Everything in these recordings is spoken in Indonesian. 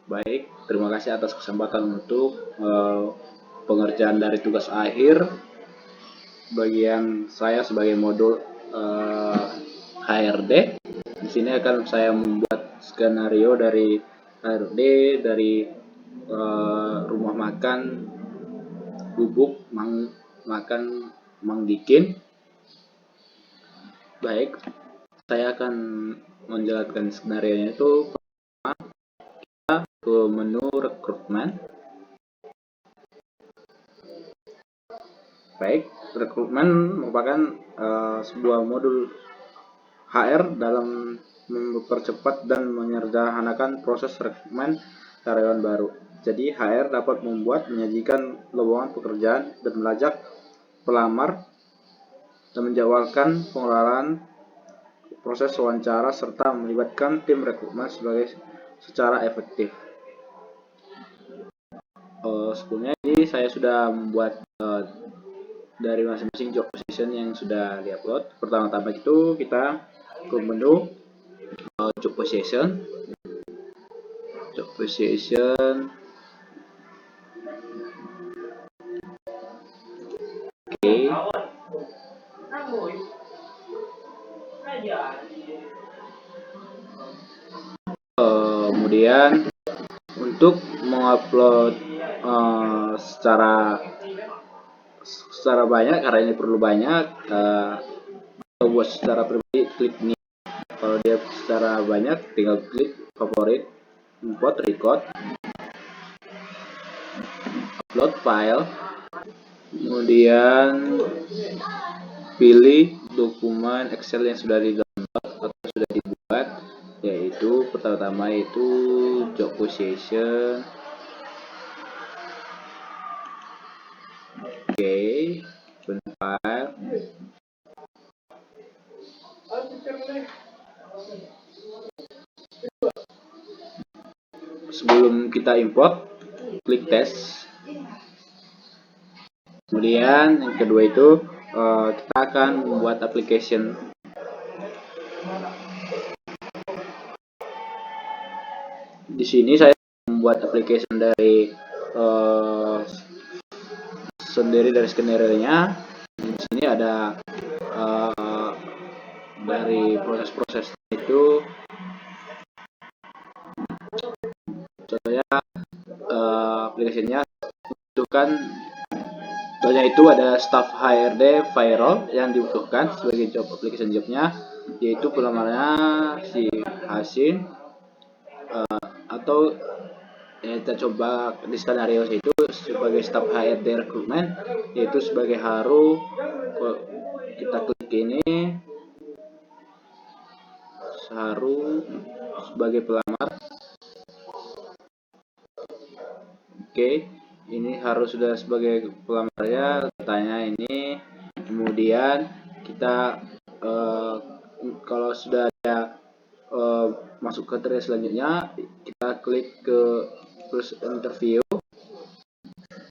Baik, terima kasih atas kesempatan untuk pengerjaan dari tugas akhir bagian saya sebagai modul HRD. Di sini akan saya membuat skenario dari HRD dari rumah makan Bubuk makan Mang Dikin. Baik, saya akan menjelaskan skenario nya itu ke menu rekrutmen. Baik, rekrutmen merupakan sebuah modul HR dalam mempercepat dan menyederhanakan proses rekrutmen karyawan baru. Jadi HR dapat membuat menyajikan lowongan pekerjaan dan melacak pelamar dan menjadwalkan pengelolaan proses wawancara serta melibatkan tim rekrutmen secara efektif. Sebelumnya ini saya sudah membuat dari masing-masing job position yang sudah diupload. Pertama-tama itu kita ke menu job position. Oke. Kemudian untuk mengupload secara banyak, karena ini perlu banyak, buat secara pribadi klik ini. Kalau dia secara banyak tinggal klik favorit, import record, upload file, kemudian pilih dokumen Excel yang sudah di-download atau sudah dibuat, yaitu pertama-tama itu job position. Oke, file. Sebelum kita import, klik tes. Kemudian yang kedua itu kita akan membuat application. Di sini saya membuat application dari sendiri dari skenario-nya. Di sini ada dari proses-proses itu, contohnya aplikasinya membutuhkan, contohnya itu ada staff HRD viral yang dibutuhkan sebagai job application jobnya, yaitu pelamarnya si Hasin, atau kita coba di skenario itu sebagai staff HRD recruitment, yaitu sebagai Haru. Kita klik ini, Haru sebagai pelamar. Oke, ini harus sudah sebagai pelamarnya, tanya ini. Kemudian kita kalau sudah ada masuk kriteria selanjutnya, kita klik ke first interview.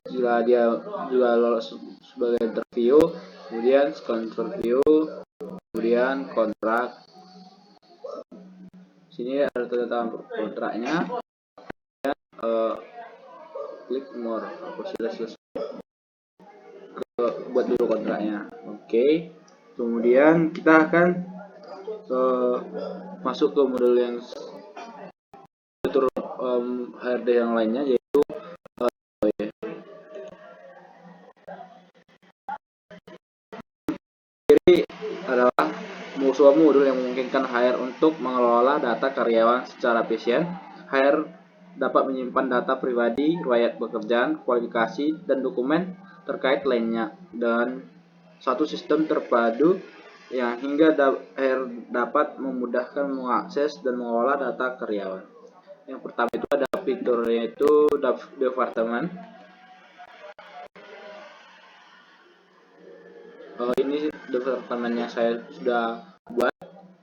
Jika dia juga lolos sebagai interview, kemudian second interview, kemudian kontrak. Sini ada tanda kontraknya. Klik more, aku sudah selesai buat dulu kontraknya. Oke, kemudian kita akan masuk ke modul yang atur HRD yang lainnya, yaitu kiri adalah sebuah modul yang memungkinkan HR untuk mengelola data karyawan secara efisien. HR dapat menyimpan data pribadi, riwayat pekerjaan, kualifikasi, dan dokumen terkait lainnya dan satu sistem terpadu yang hingga HR dapat memudahkan mengakses dan mengelola data karyawan. Yang pertama itu ada fitur, yaitu departemen. Ini departemennya saya sudah buat,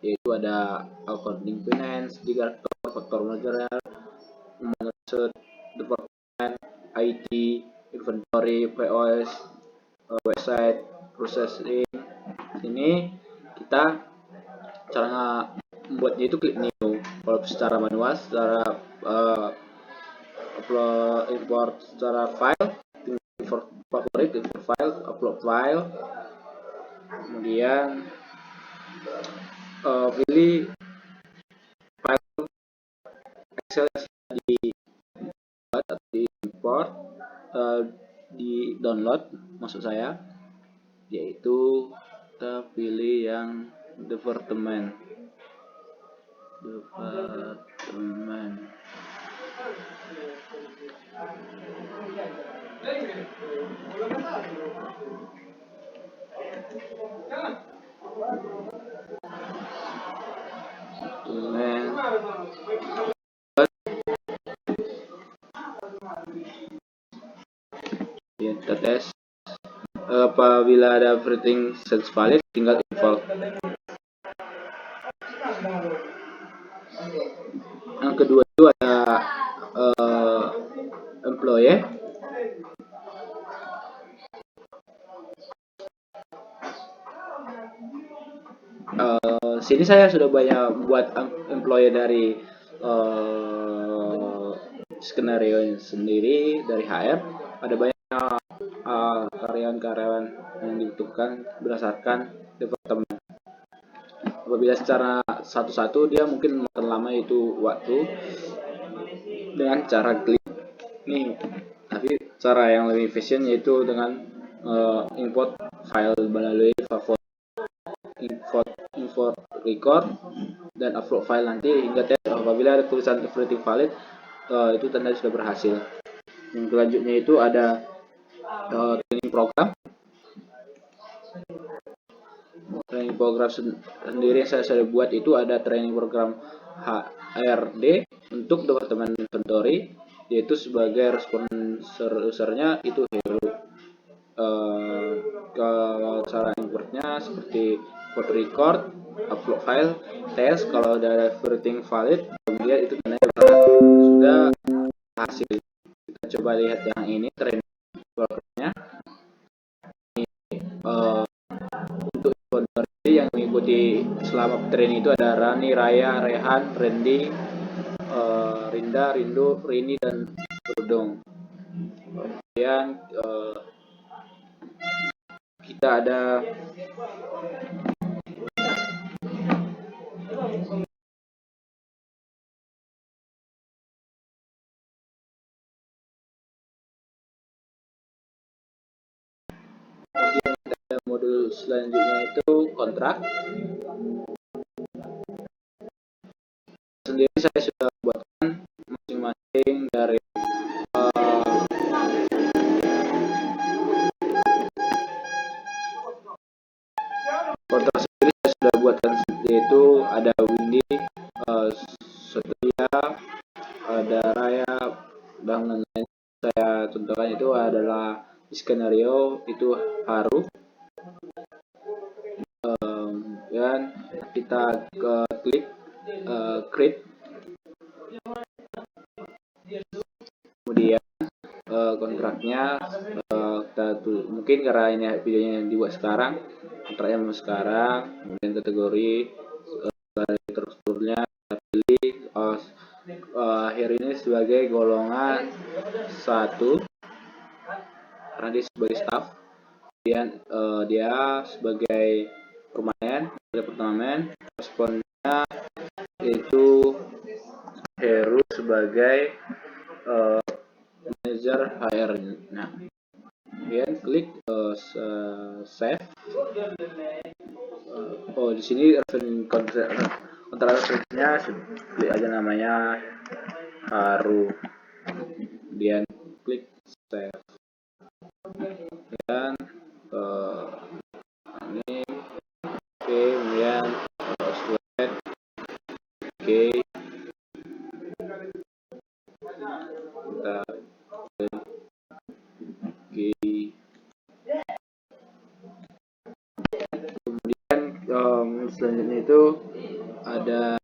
yaitu ada accounting, finance, director, faktor manajerial, departemen IT, inventory, POS, website, processing. Ini kita cara membuatnya itu klik new. Kalau secara manual, secara import secara file, import favorit, import file, upload file, kemudian pilih file Excel yang dibuat atau di import, di download maksud saya, yaitu kita pilih yang departemen. Kita tes. Apabila ada everything set valid, tinggal import. Yang kedua itu ada employee. Sini saya sudah banyak buat employee dari skenario sendiri dari HR. Ada banyak karyawan-karyawan yang dibutuhkan berdasarkan departemen. Apabila secara satu-satu dia mungkin makan lama itu waktu dengan cara klik nih, tapi cara yang lebih efisien yaitu dengan import file melalui import record dan upload file nanti hingga tes. Apabila ada tulisan everything valid, itu tanda sudah berhasil. Yang selanjutnya itu ada training program. Training program sendiri yang saya sudah buat itu ada training program HRD untuk departemen inventory, yaitu sebagai sponsor usernya itu Hero. Kalau cara importnya seperti import record, upload file, test. Kalau ada everything valid, kemudian itu tandanya sudah hasil. Kita coba lihat yang ini training programnya. Untuk inventory yang mengikuti selama training itu ada Rani, Raya, Rehan, Randy, Rinda, Rindu, Rini, dan Rudong. Kemudian kita ada modul selanjutnya itu kontrak. Sendiri saya sudah buatkan masing-masing dari kontrak sendiri saya sudah buatkan, yaitu ada Windy, Setia, ada Raya, dan lain-lain. Saya contohkan itu adalah skenario itu Haru. Dan kita klik create, kemudian kontraknya mungkin karena ini videonya yang dibuat sekarang, kontraknya sekarang, kemudian kategori strukturnya kita pilih akhir ini sebagai golongan 1 karena dia sebagai staff, kemudian dia sebagai permanen, responnya itu Heru sebagai manager HR. Nah, kemudian klik save. Di sini kontrak referensinya klik aja namanya Haru, kemudian klik save. Dan ini oke, kemudian slide oke, kita kemudian selanjutnya itu ada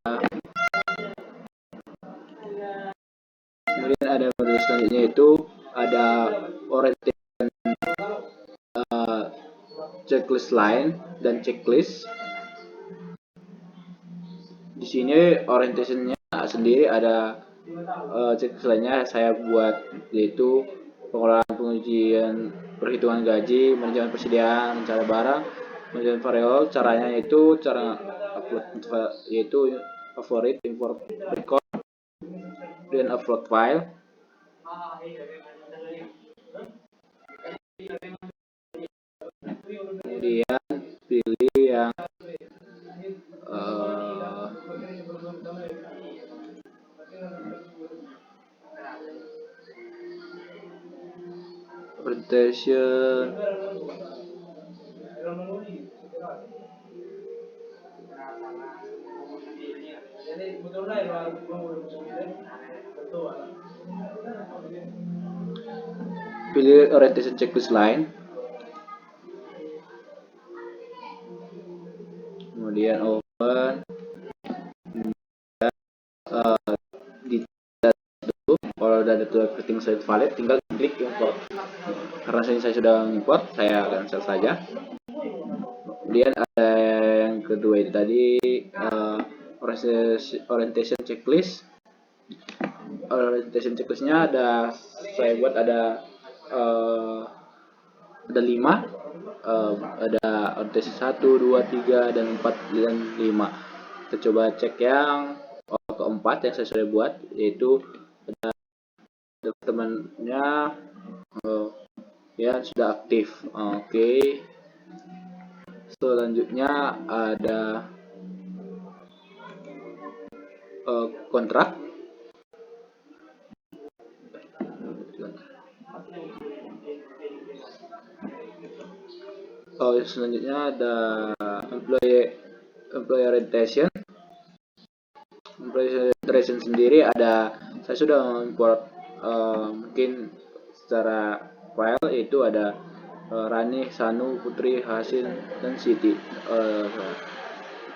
modul selanjutnya itu ada orientation checklist line dan checklist. Di sini orientationnya sendiri ada Checklist lainnya saya buat, yaitu pengelolaan pengujian perhitungan gaji, manajemen persediaan, rencana barang, manajemen variabel. Caranya yaitu cara upload, yaitu favorit, import record, dan upload file. Kemudian pilih yang presentation, pilih orientation checklist line, kemudian open, di dulu. Kalau udah ada tuh everything set valid, tinggal klik import. Karena saya sudah import, saya cancel saja. Kemudian ada yang kedua itu tadi, orientation checklist. Orientation checklistnya ada, saya buat ada 5, ada orientation 1, 2, 3, dan 4, dan 5. Kita coba cek yang keempat yang saya sudah buat, yaitu ada temannya ya sudah aktif. Oke. Selanjutnya ada kontrak. Selanjutnya ada employee orientation. Employee orientation sendiri ada, saya sudah import mungkin secara file, itu ada Rani, Sanu, Putri, Hasin, dan Siti.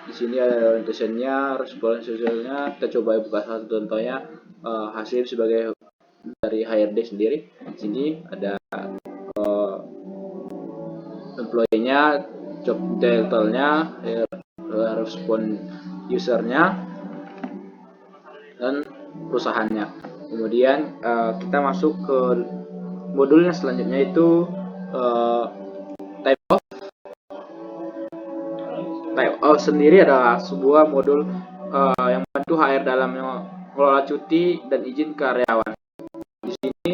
Di sini ada orientationnya, respon sosialnya. Kita coba buka satu contohnya. Hasil sebagai dari HRD sendiri. Di sini ada employee-nya, job title-nya, respon usernya, dan perusahaannya. Kemudian kita masuk ke modulnya selanjutnya, itu type of. Type of sendiri adalah sebuah modul yang membantu HR dalam mengelola cuti dan izin karyawan. Di sini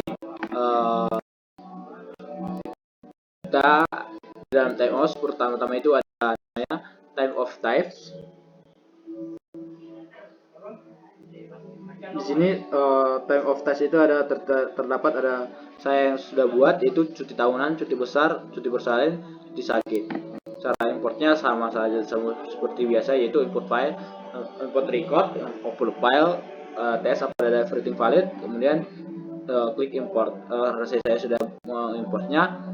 kita dalam time of, pertama-tama itu ada namanya time of types. Di sini time of types itu ada terdapat ada saya yang sudah buat, itu cuti tahunan, cuti besar, cuti bersalin, cuti sakit. Cara importnya sama saja seperti biasa, yaitu import file, import record, upload file, tes apa ada everything valid, kemudian klik import. Saya sudah mengimportnya.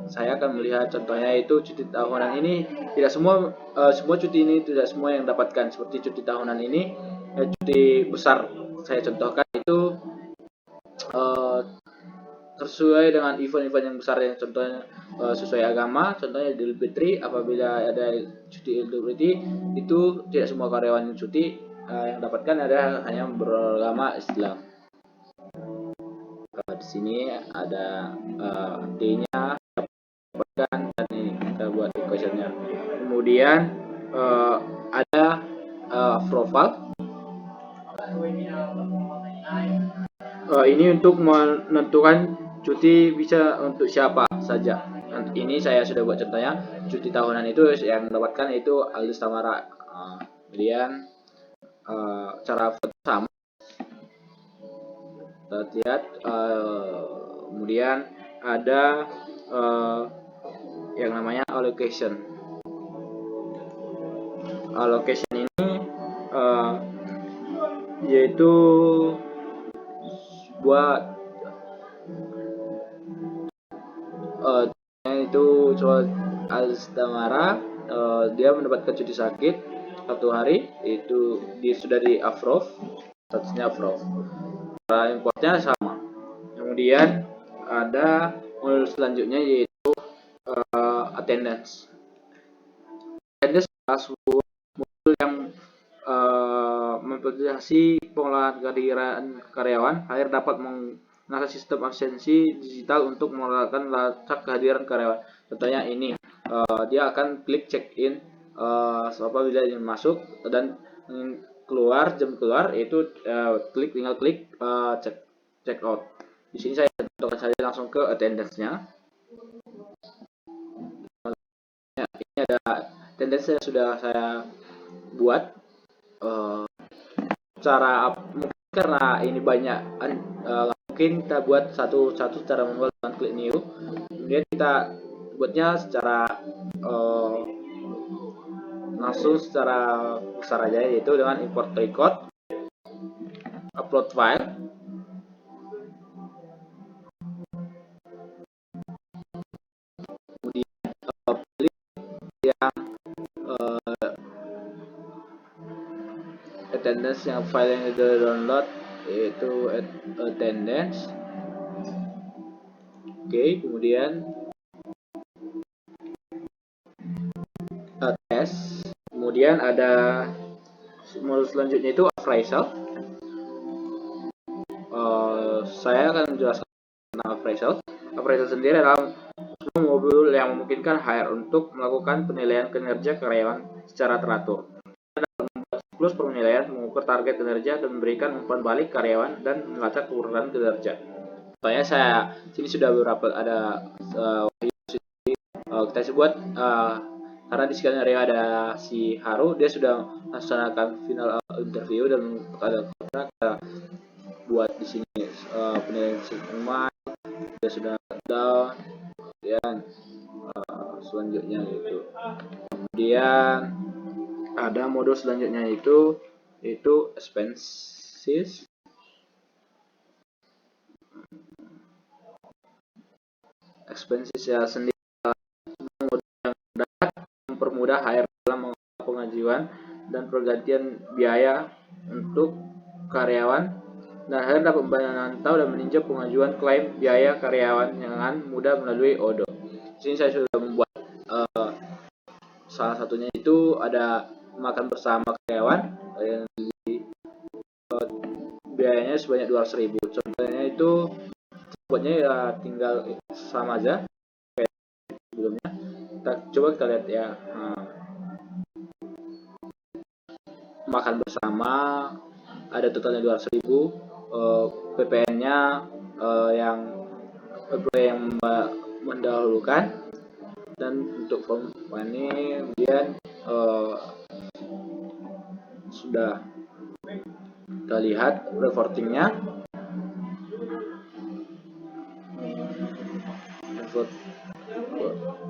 Saya akan melihat contohnya, itu cuti tahunan ini tidak semua cuti ini tidak semua yang dapatkan. Seperti cuti tahunan ini, cuti besar saya contohkan itu sesuai dengan event-event yang besar, yang contohnya sesuai agama, contohnya Idul Fitri. Apabila ada cuti Idul Fitri, itu tidak semua karyawan yang cuti yang dapatkan, ada hanya beragama Islam. Di sini ada artinya dapatkan, dan ini kita buat questionnya. Kemudian ada profile. Ini untuk menentukan cuti bisa untuk siapa saja. Ini saya sudah buat contohnya. Cuti tahunan itu yang mendapatkan itu Aldus Tamara. Kemudian cara foto sama, kita lihat. Kemudian ada yang namanya allocation. Allocation ini yaitu buat itu soal Aldamara, dia mendapatkan cuti sakit 1 hari, itu sudah di approve, statusnya approve. Cara importnya sama. Kemudian ada modul selanjutnya, yaitu attendance. Attendance adalah sebuah modul yang aplikasi pengelolaan kehadiran karyawan, hire dapat mengakses sistem absensi digital untuk melakukan lacak kehadiran karyawan. Contohnya ini, dia akan klik check in apabila ingin masuk dan keluar, jam keluar itu tinggal klik check out. Di sini saya contohkan saja langsung ke attendance-nya. Ini ada attendance yang sudah saya buat. Cara mungkin karena ini banyak, mungkin kita buat satu-satu secara manual dengan klik new. Kemudian kita buatnya secara langsung secara besar aja, yaitu dengan import record, upload file, kemudian pilih yang attendance yang file yang sudah download, yaitu attendance. Oke, kemudian test. Kemudian ada modul selanjutnya itu appraisal. Saya akan menjelaskan tentang appraisal. Appraisal sendiri adalah modul yang memungkinkan hire untuk melakukan penilaian kinerja karyawan secara teratur. Siklus penilaian, mengukur target kinerja, dan memberikan umpan balik karyawan dan melacak kekurangan kinerja. Contohnya saya sini sudah beberapa ada kita sebut karena di skenario ada si Haru, dia sudah melaksanakan final interview dan ada kita buat di sini penilaian semua dia sudah down, dan selanjutnya itu. Kemudian ada modul selanjutnya itu expenses. Expenses ya sendiri mempermudah hire dalam pengajuan dan pergantian biaya untuk karyawan, dan hire dapat memantau dan meninjau pengajuan klaim biaya karyawan dengan mudah melalui Odoo. Di sini saya sudah membuat salah satunya itu ada makan bersama karyawan yang biayanya sebanyak 200.000. Contohnya itu buatnya ya tinggal sama aja kayak sebelumnya. Coba kita lihat ya. Makan bersama ada totalnya 200.000. PPN-nya yang mendahulukan, dan untuk form ini kemudian sudah kita lihat reportingnya.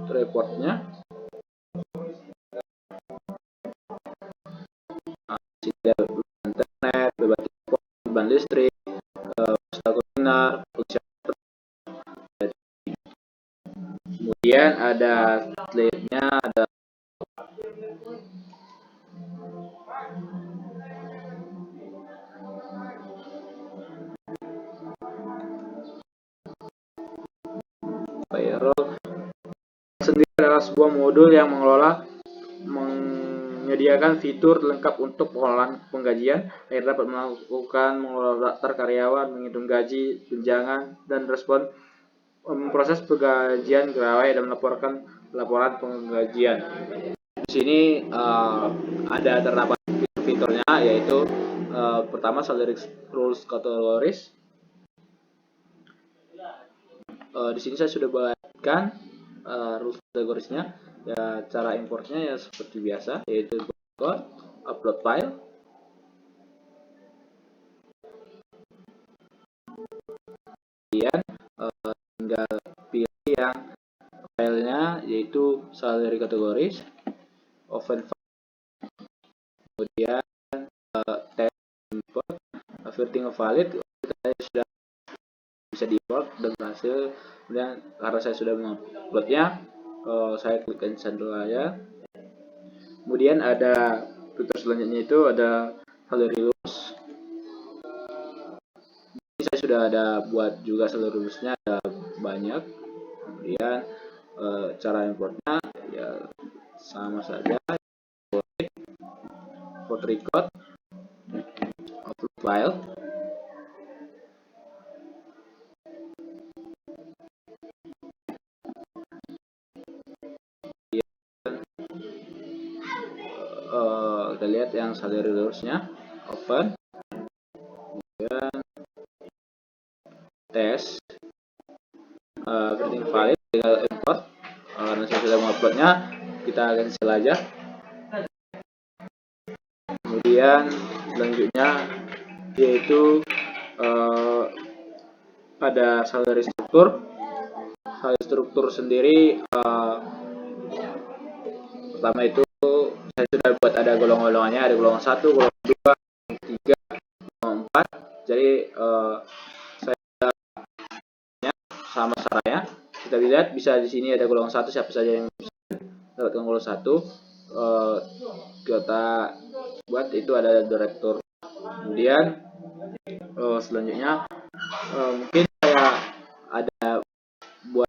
Reportnya internet, beban listrik, kuliner, kemudian ada slide-nya, ada payroll. Sendiri adalah sebuah modul yang menyediakan fitur lengkap untuk pengelolaan penggajian. Hire dapat melakukan mengelola daftar karyawan, menghitung gaji, tunjangan, dan respon proses penggajian pegawai dan melaporkan laporan penggajian. Di sini ada terdapat fiturnya, yaitu pertama salary rules categories. Di sini saya sudah buatkan rules categoriesnya. Ya, cara importnya ya seperti biasa, yaitu upload file, kemudian tinggal pilih yang filenya, yaitu salary categories, open file, kemudian tag import, everything valid. Saya sudah bisa di import dan berhasil. Kemudian karena saya sudah menguploadnya, saya klik cancel aja. Kemudian ada fitur selanjutnya itu ada salary rules. Ini saya sudah ada buat juga salary rules-nya, ada banyak. Kemudian cara importnya ya sama saja, import record, file. Kita lihat yang salary rules-nya, open, kemudian tes, creating file, tinggal import. Karena saya sudah menguploadnya, kita cancel aja. Kemudian selanjutnya yaitu ada salary struktur. Salary struktur sendiri pertama itu saya sudah buat ada golongan-golongannya, ada golongan 1, golongan 2, 3, golongan 4. Jadi saya sama caranya. Kita lihat bisa di sini ada golongan 1, siapa saja yang bisa dapatkan golongan 1. Kita buat itu ada direktur. Kemudian selanjutnya mungkin saya ada buat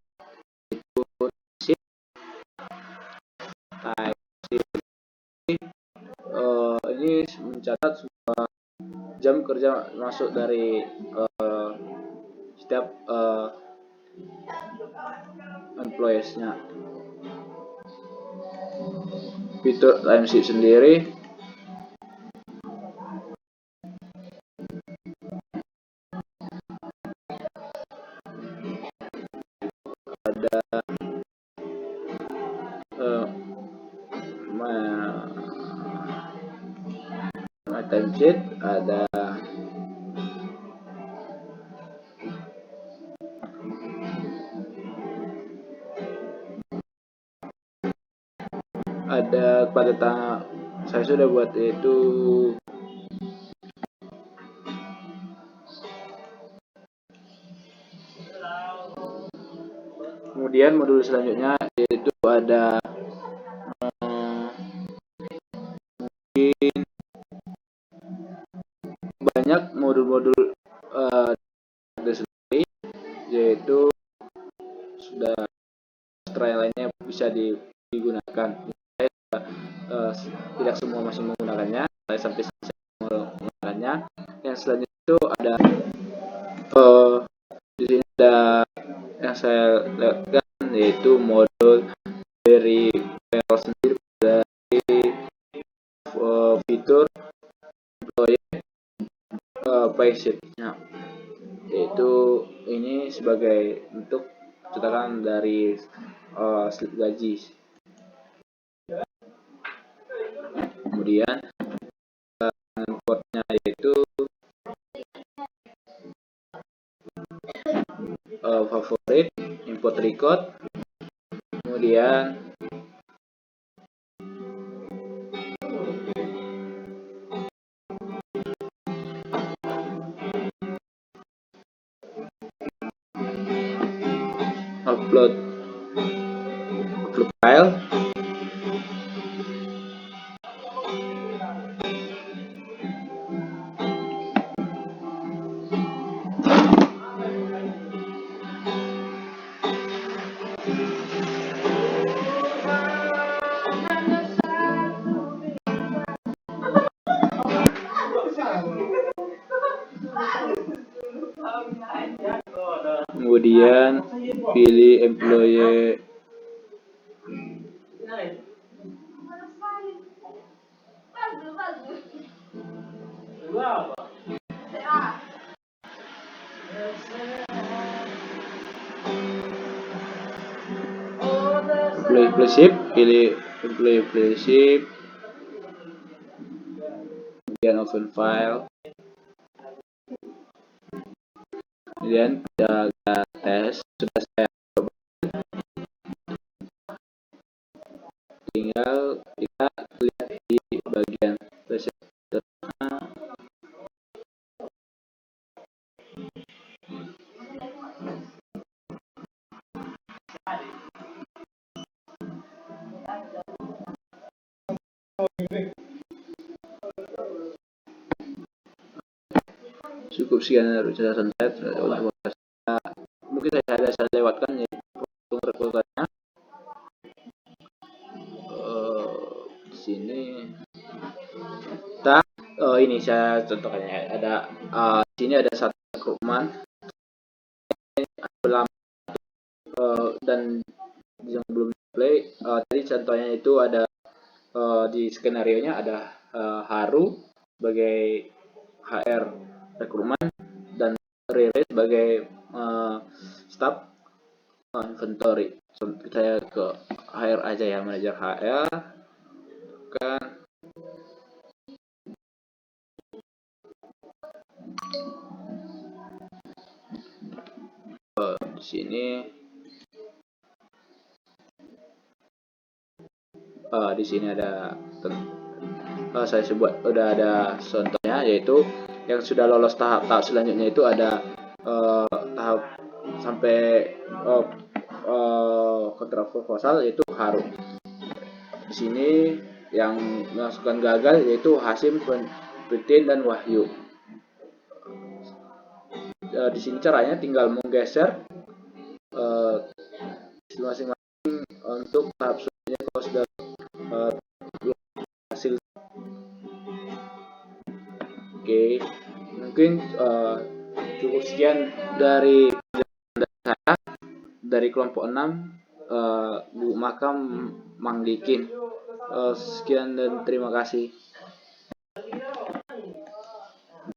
itu sheet ini mencatat semua jam kerja masuk dari setiap employees-nya. Fitur timesheet sendiri ada my timesheet, ada pada saya sudah buat itu. Kemudian modul selanjutnya yaitu ada mungkin banyak modul-modul sendiri, yaitu sudah extra lainnya bisa digunakan. Tidak semua masih menggunakannya, saya sampai menggunakannya. Yang selanjutnya itu ada di sini ada yang saya lihatkan yaitu modul dari payroll sendiri, dari fitur employee paysheet-nya, yaitu ini sebagai bentuk cetakan dari slip gaji. Kemudian importnya yaitu favorit, import record, kemudian upload file. Kemudian pilih employee flagship, pilih employee flagship, kemudian open file, kemudian kita tes. Sudah saya coba, tinggal kita lihat di bagian reseptor. Cukup sekian dari penjelasan saya. Mungkin saya lewatkan ya rekordannya. Di sini kita ini saya contohnya ada di sini ada satu rekrutmen dan yang belum play. Tadi contohnya itu ada di skenario nya ada Haru sebagai HR rekrutmen dan Rere sebagai staff inventory. Saya ke HR aja ya, manajer HR kan. Di sini di sini ada saya sebut udah ada contohnya, yaitu yang sudah lolos tahap selanjutnya itu ada tahap sampai kontrak proposal, yaitu Haru. Di sini yang masukkan gagal yaitu Hasim, Pritin, dan Wahyu. Di sini caranya tinggal menggeser masing-masing untuk tahap selanjutnya kalau sudah hasil. Oke, mungkin cukup sekian dari saya dari kelompok 6 Bu Makam Mang Dikin. Sekian dan terima kasih.